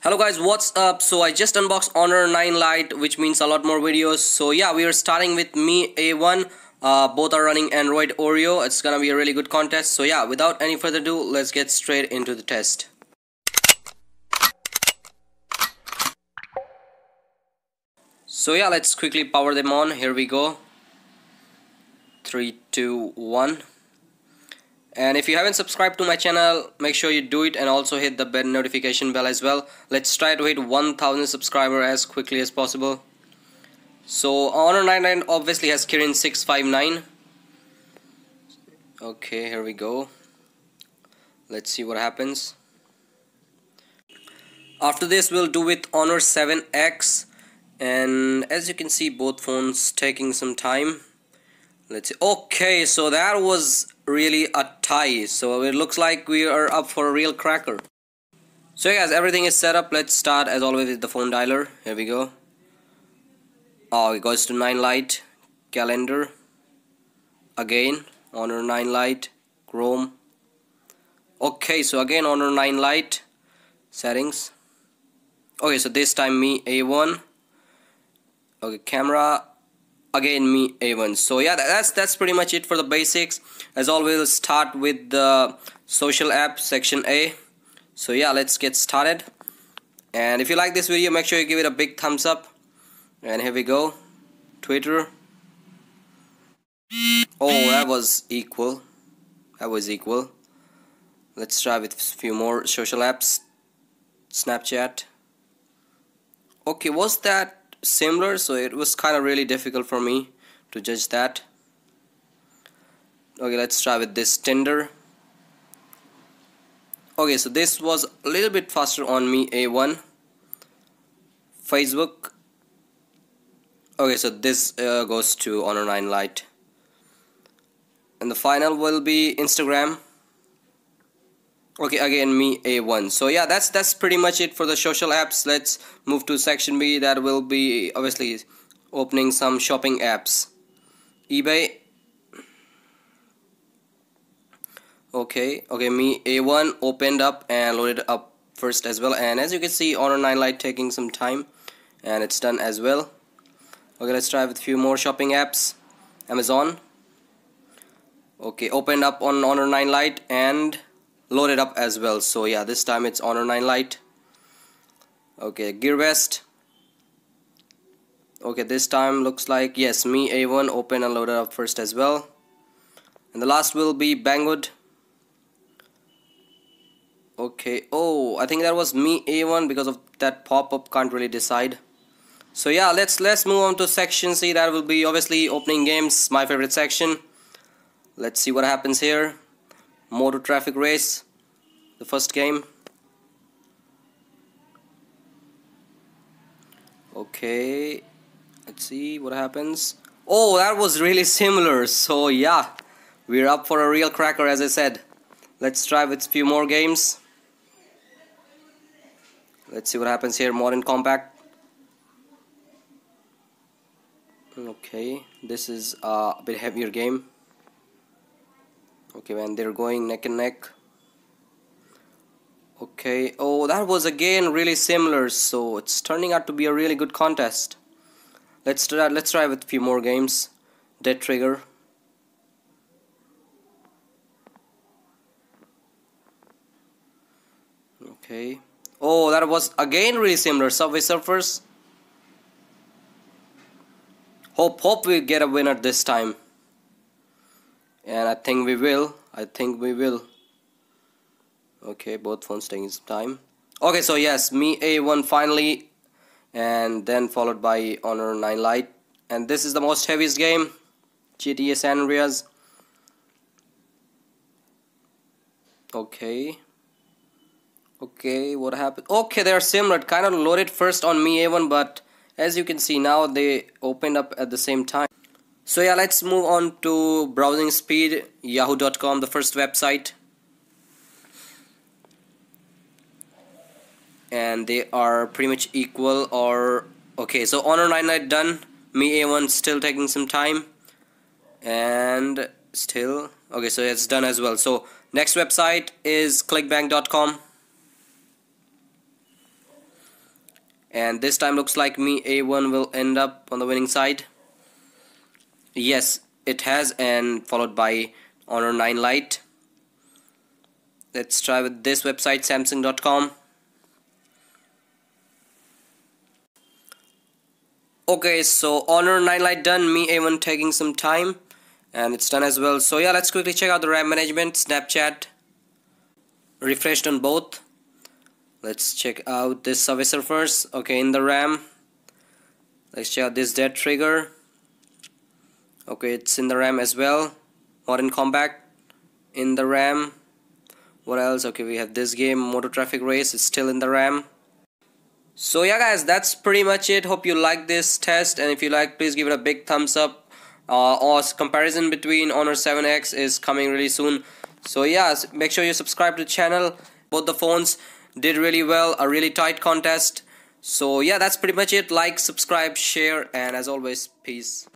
Hello guys, what's up? So I just unboxed Honor 9 Lite, which means a lot more videos. So yeah, we are starting with Mi A1. Both are running Android Oreo. It's gonna be a really good contest. So yeah, without any further ado, let's get straight into the test. So yeah, let's quickly power them on. Here we go. 3, 2, 1. And if you haven't subscribed to my channel, make sure you do it and also hit the bell notification bell as well. Let's try to hit 1000 subscribers as quickly as possible. So Honor 9 obviously has Kirin 659. Okay, here we go. Let's see what happens. After this we'll do with Honor 7X, and as you can see both phones taking some time. Let's see. Okay, so that was really a tie, so it looks like we are up for a real cracker. So guys, everything is set up. Let's start as always with the phone dialer. Here we go. Oh, it goes to 9 Lite, calendar, again Honor 9 Lite, Chrome. Okay, so again Honor 9 Lite, settings. Okay, so this time Mi A1. Okay, camera, again Mi A1. So yeah, that's pretty much it for the basics. As always, we'll start with the social app section A. So yeah, let's get started. And if you like this video, make sure you give it a big thumbs up. And here we go. Twitter. Oh, that was equal. Let's try with a few more social apps. Snapchat. Okay, was that similar? So it was kind of really difficult for me to judge that. Okay, let's try with this Tinder. Okay, so this was a little bit faster on Mi A1. Facebook. Okay, so this goes to Honor 9 Lite. And the final will be Instagram. Okay, again Mi A1. So yeah, that's pretty much it for the social apps. Let's move to section B. That will be obviously opening some shopping apps. eBay. Okay, Mi A1 opened up and loaded up first as well. And as you can see, Honor 9 Lite taking some time, and it's done as well. Okay, let's try with a few more shopping apps. Amazon. Okay, opened up on Honor 9 Lite and loaded up as well. So yeah, this time it's Honor 9 Lite. Okay, GearBest. Okay, this time looks like yes, Mi A1 opened and loaded up first as well. And the last will be Banggood. Okay, oh, I think that was Mi A1 because of that pop-up, can't really decide. So yeah, let's move on to section C. That will be obviously opening games, my favorite section. Let's see what happens here. Motor Traffic Race, the first game. Okay, let's see what happens. Oh, that was really similar. So yeah, we're up for a real cracker, as I said. Let's try with a few more games. Let's see what happens here. Modern Compact. Okay, this is a bit heavier game. Okay, when they're going neck and neck. Okay, oh, that was again really similar, so it's turning out to be a really good contest. Let's try with a few more games. Dead Trigger. Okay. Oh, that was again really similar. Subway Surfers. Hope we get a winner this time. And I think we will. Okay, both phones taking some time. Okay, so yes, Mi A1 finally, and then followed by Honor 9 Lite. And this is the most heaviest game, GTA San Andreas. Okay, what happened? Okay, they are similar. It kind of loaded first on Mi A1, but as you can see now they opened up at the same time. So yeah, let's move on to browsing speed. Yahoo.com, the first website. And they are pretty much equal, or okay, so Honor 9 Lite done. Mi A1 still taking some time. And still, okay, so it's done as well. So next website is clickbank.com. and this time looks like Mi A1 will end up on the winning side. Yes, it has, and followed by Honor 9 Lite. Let's try with this website, Samsung.com. Okay, so Honor 9 Lite done, Mi A1 taking some time, and it's done as well. So yeah, let's quickly check out the RAM management. Snapchat refreshed on both. Let's check out this servicer first. Okay, in the RAM, let's check out this dead trigger. Okay, it's in the RAM as well. Modern Combat in the RAM. What else? Okay, we have this game, Motor Traffic Race, it's still in the RAM. So yeah guys, that's pretty much it. Hope you like this test, and if you like, please give it a big thumbs up. Or comparison between Honor 7X is coming really soon. So yeah, make sure you subscribe to the channel. Both the phones did really well, a really tight contest. So yeah, that's pretty much it. Like, subscribe, share, and as always, peace.